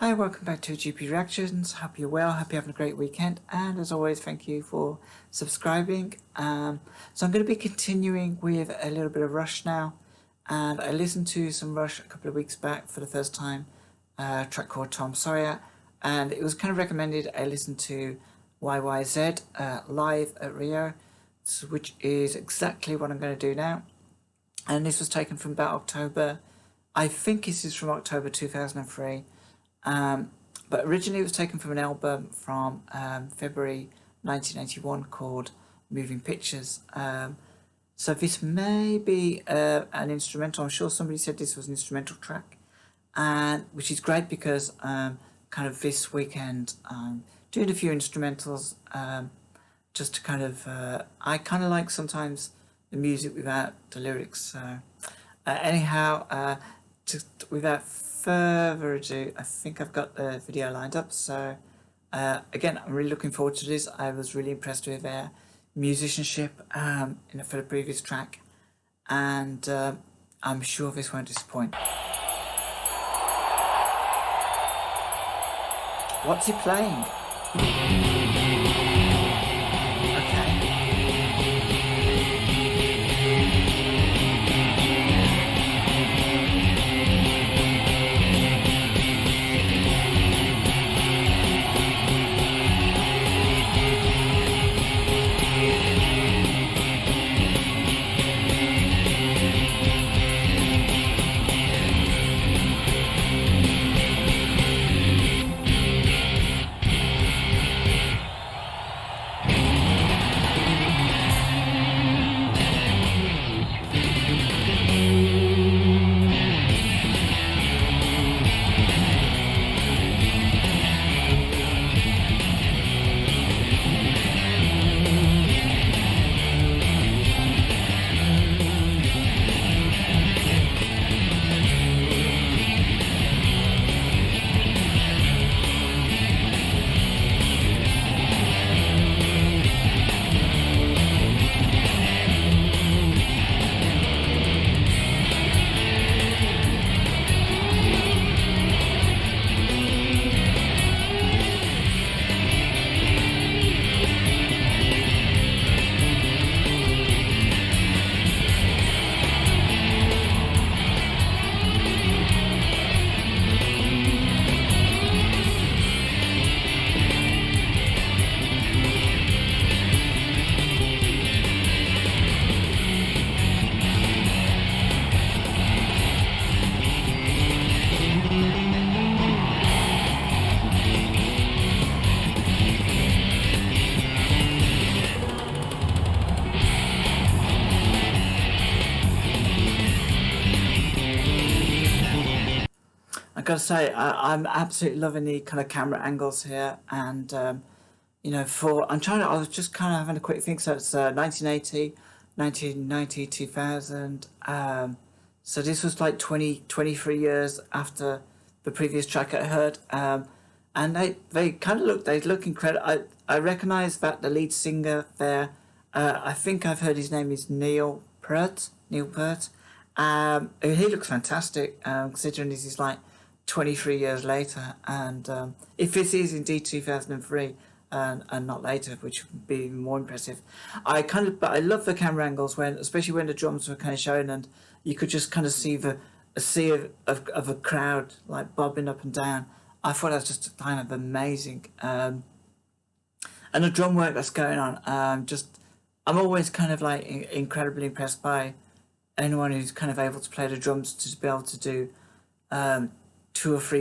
Hi, welcome back to GP Reactions. Hope you're well, hope you're having a great weekend, and as always, thank you for subscribing. So I'm going to be continuing with a little bit of Rush now, and I listened to some Rush a couple of weeks back for the first time, a track called Tom Sawyer, and it was kind of recommended I listen to YYZ live at Rio, which is exactly what I'm going to do now. And this was taken from about October, I think this is from October 2003. But originally it was taken from an album from February 1981 called Moving Pictures. So this may be an instrumental. I'm sure somebody said this was an instrumental track, and which is great because kind of this weekend doing a few instrumentals just to kind of I kind of like sometimes the music without the lyrics. So anyhow, just without further ado, I think I've got the video lined up. So again, I'm really looking forward to this. I was really impressed with their musicianship for the previous track, and I'm sure this won't disappoint. What's he playing? I gotta say, I'm absolutely loving the kind of camera angles here, and you know, I was just kind of having a quick think. So it's 1980, 1990, 2000. So this was like 23 years after the previous track I heard, and they look incredible. I recognize that the lead singer there, I think I've heard his name is Neil Peart. He looks fantastic, considering this is like 23 years later, and if this is indeed 2003 and not later, which would be even more impressive. But I love the camera angles especially when the drums were kind of showing, and you could just kind of see a sea of a crowd like bobbing up and down. I thought that was just kind of amazing, and the drum work that's going on. I'm always kind of like incredibly impressed by anyone who's kind of able to play the drums, to be able to do two or three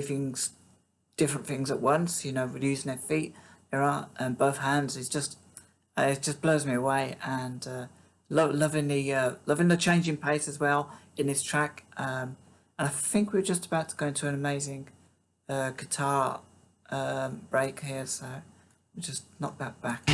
different things at once, you know, with using their feet, and both hands. It just blows me away, and loving the changing pace as well in this track. And I think we're just about to go into an amazing guitar break here, so we'll just knock that back.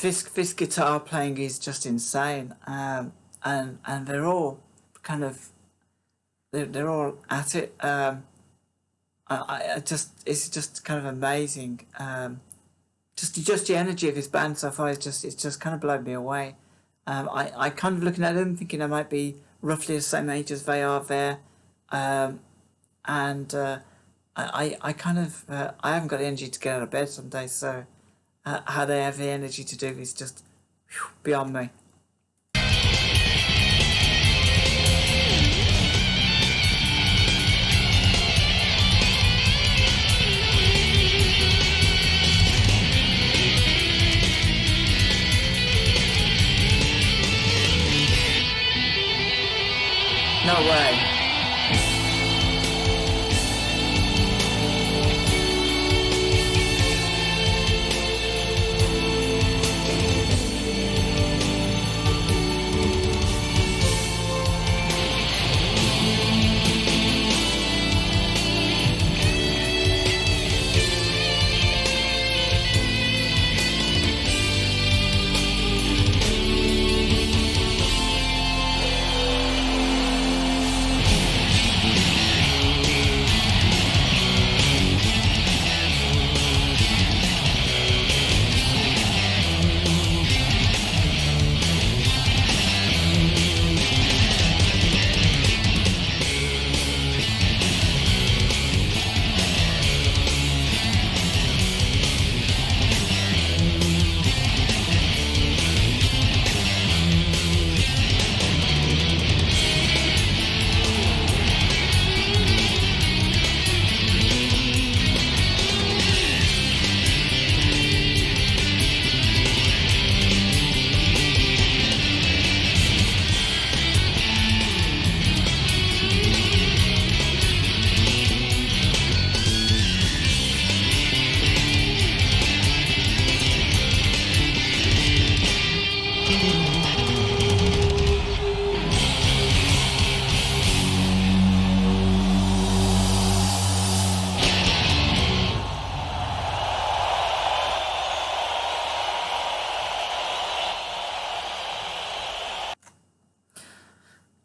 Fisk guitar playing is just insane, and they're all kind of they're all at it. I just it's just kind of amazing. Just the energy of his band so far is just it's just kind of blown me away. I kind of looking at them thinking I might be roughly the same age as they are there, um, and I kind of I haven't got the energy to get out of bed some days, so how they have the energy to do is just beyond me. No way.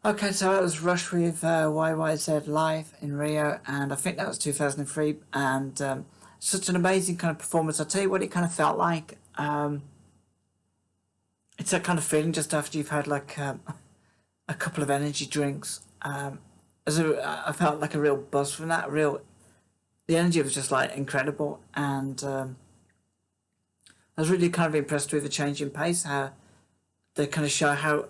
Okay, so that was Rush with YYZ live in Rio, and I think that was 2003, and such an amazing kind of performance. I'll tell you what it kind of felt like. It's that kind of feeling just after you've had like a couple of energy drinks. I felt like a real buzz from that. The energy was just like incredible, and I was really kind of impressed with the change in pace. How they kind of show how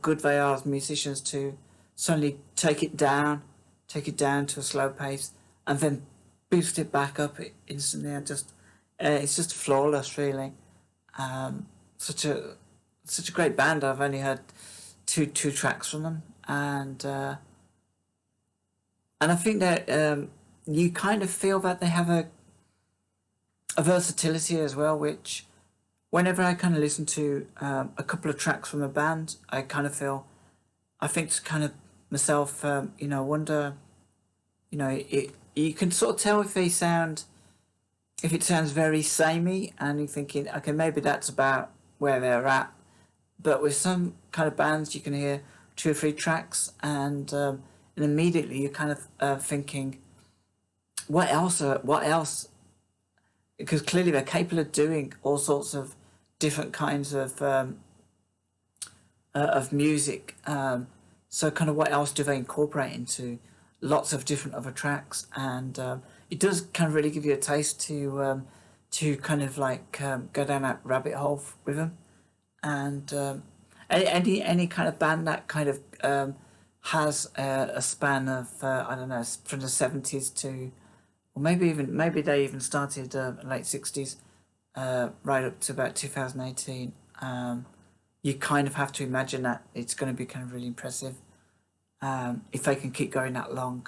good they are as musicians to suddenly take it down to a slow pace, and then boost it back up instantly. And just it's just flawless, really. Um, such a such a great band. I've only heard two tracks from them, and I think that you kind of feel that they have a versatility as well, which whenever I kind of listen to a couple of tracks from a band, I kind of feel, I think to kind of myself, wonder, you can sort of tell if it sounds very samey, and you're thinking, okay, maybe that's about where they're at. But with some kind of bands, you can hear two or three tracks, and immediately you're kind of thinking, what else? What else? Because clearly they're capable of doing all sorts of different kinds of music. So kind of what else do they incorporate into lots of different other tracks? And it does kind of really give you a taste to kind of like go down that rabbit hole with them. And any kind of band that kind of has a span of I don't know, from the 70s to, or maybe they even started late 60s, right up to about 2018. You kind of have to imagine that it's going to be kind of really impressive if they can keep going that long.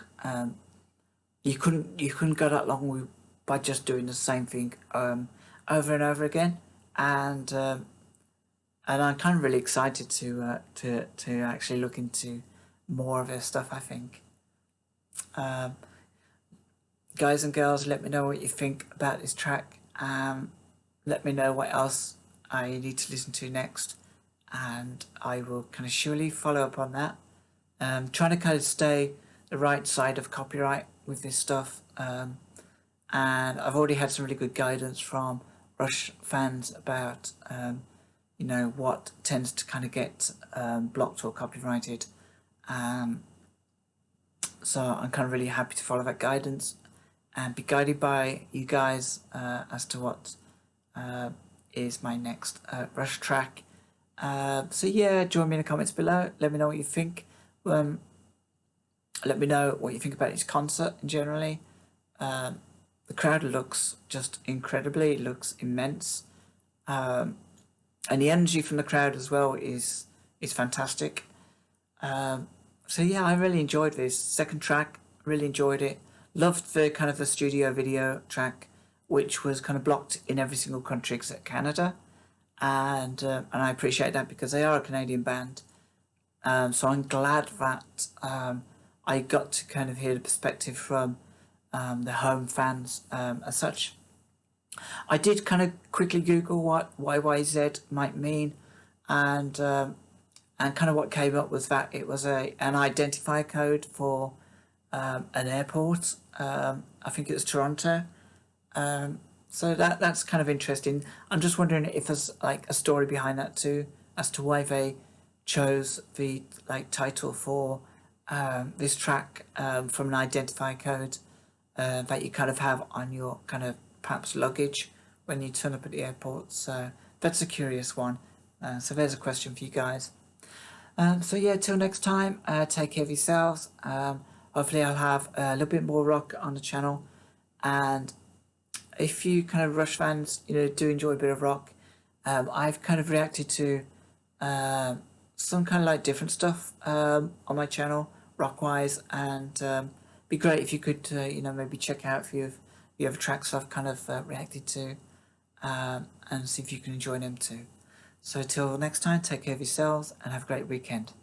You couldn't go that long by just doing the same thing over and over again, and I'm kind of really excited to actually look into more of their stuff. I think, guys and girls, let me know what you think about this track. Let me know what else I need to listen to next, and I will kind of surely follow up on that. Trying to kind of stay the right side of copyright with this stuff, and I've already had some really good guidance from Rush fans about what tends to kind of get blocked or copyrighted. So I'm kind of really happy to follow that guidance and be guided by you guys as to what is my next Rush track. So yeah, join me in the comments below. Let me know what you think. Let me know what you think about his concert and generally. The crowd looks just incredibly, it looks immense. And the energy from the crowd as well is fantastic. So yeah, I really enjoyed this second track. Really enjoyed it. Loved the kind of the studio video track, which was kind of blocked in every single country except Canada, and I appreciate that because they are a Canadian band. So I'm glad that I got to kind of hear the perspective from the home fans as such. I did kind of quickly Google what YYZ might mean, and kind of what came up was that it was an identifier code for an airport. I think it was Toronto. So that's kind of interesting. I'm just wondering if there's like a story behind that too, as to why they chose the title for this track from an identifier code that you kind of have on your kind of perhaps luggage when you turn up at the airport. So that's a curious one. So there's a question for you guys. So yeah, till next time, take care of yourselves. Hopefully I'll have a little bit more rock on the channel, and if you kind of Rush fans, do enjoy a bit of rock, I've kind of reacted to some kind of different stuff on my channel, rock wise, and be great if you could maybe check out a few of the other tracks I've kind of reacted to, and see if you can enjoy them too. So till next time, take care of yourselves and have a great weekend.